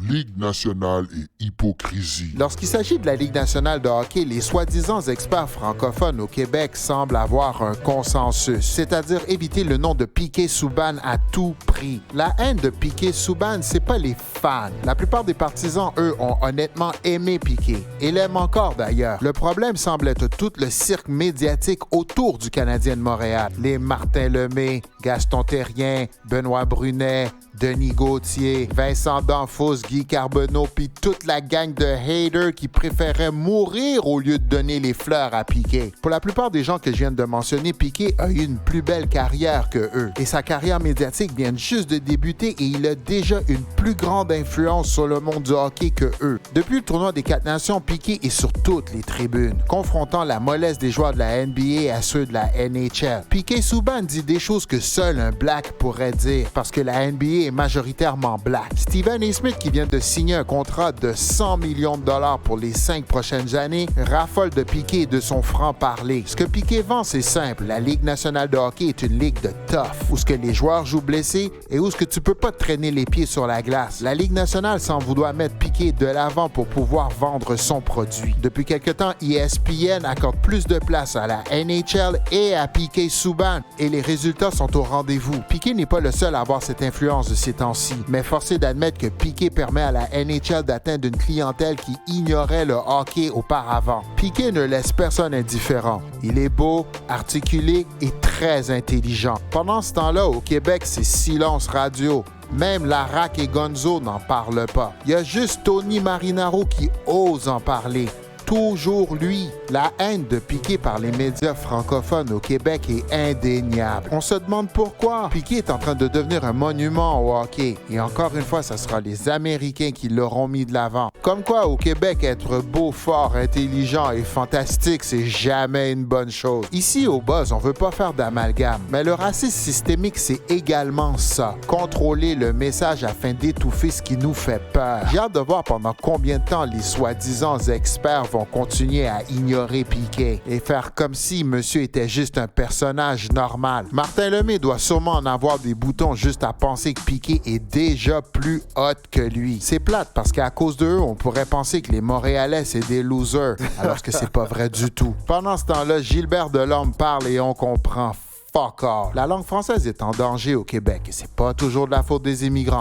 Ligue nationale et hypocrisie. Lorsqu'il s'agit de la Ligue nationale de hockey, les soi-disant experts francophones au Québec semblent avoir un consensus, c'est-à-dire éviter le nom de Piquet Souban à tout prix. La haine de Piquet Souban, c'est pas les fans. La plupart des partisans, eux, ont honnêtement aimé Piquet et l'aiment encore d'ailleurs. Le problème semble être tout le cirque médiatique autour du Canadien de Montréal. Les Martin Lemay, Gaston Terrien, Benoît Brunet, Denis Gauthier, Vincent Danfous, Guy Carbonneau, puis toute la gang de haters qui préféraient mourir au lieu de donner les fleurs à Piquet. Pour la plupart des gens que je viens de mentionner, Piquet a eu une plus belle carrière que eux. Et sa carrière médiatique vient juste de débuter et il a déjà une plus grande influence sur le monde du hockey que eux. Depuis le tournoi des 4 Nations, Piquet est sur toutes les tribunes, confrontant la mollesse des joueurs de la NBA à ceux de la NHL. Piquet Souban dit des choses que seul un black pourrait dire, parce que la NBA est majoritairement black. Stephen A. Smith, qui vient de signer un contrat de 100 millions de dollars pour les 5 prochaines années, raffole de Piquet et de son franc-parler. Ce que Piquet vend, c'est simple. La Ligue nationale de hockey est une ligue de tough, où ce que les joueurs jouent blessés et où ce que tu peux pas te traîner les pieds sur la glace. La Ligue nationale semble vouloir mettre Piquet de l'avant pour pouvoir vendre son produit. Depuis quelque temps, ESPN accorde plus de place à la NHL et à Piquet Souban, et les résultats sont au rendez-vous. Piquet n'est pas le seul à avoir cette influence de ces temps-ci, mais forcé d'admettre que Piquet permet à la NHL d'atteindre une clientèle qui ignorait le hockey auparavant. Piquet ne laisse personne indifférent. Il est beau, articulé et très intelligent. Pendant ce temps-là, au Québec, c'est silence radio. Même Larac et Gonzo n'en parlent pas. Il y a juste Tony Marinaro qui ose en parler. Toujours lui. La haine de Piquet par les médias francophones au Québec est indéniable. On se demande pourquoi. Piquet est en train de devenir un monument au hockey. Et encore une fois, ce sera les Américains qui l'auront mis de l'avant. Comme quoi, au Québec, être beau, fort, intelligent et fantastique, c'est jamais une bonne chose. Ici, au Buzz, on veut pas faire d'amalgame. Mais le racisme systémique, c'est également ça. Contrôler le message afin d'étouffer ce qui nous fait peur. J'ai hâte de voir pendant combien de temps les soi-disant experts vont continuer à ignorer Piquet et faire comme si monsieur était juste un personnage normal. Martin Lemay doit sûrement en avoir des boutons juste à penser que Piquet est déjà plus hot que lui. C'est plate parce qu'à cause d'eux, on pourrait penser que les Montréalais c'est des losers, alors que c'est pas vrai du tout. Pendant ce temps-là, Gilbert Delorme parle et on comprend fuck all. La langue française est en danger au Québec et c'est pas toujours de la faute des immigrants.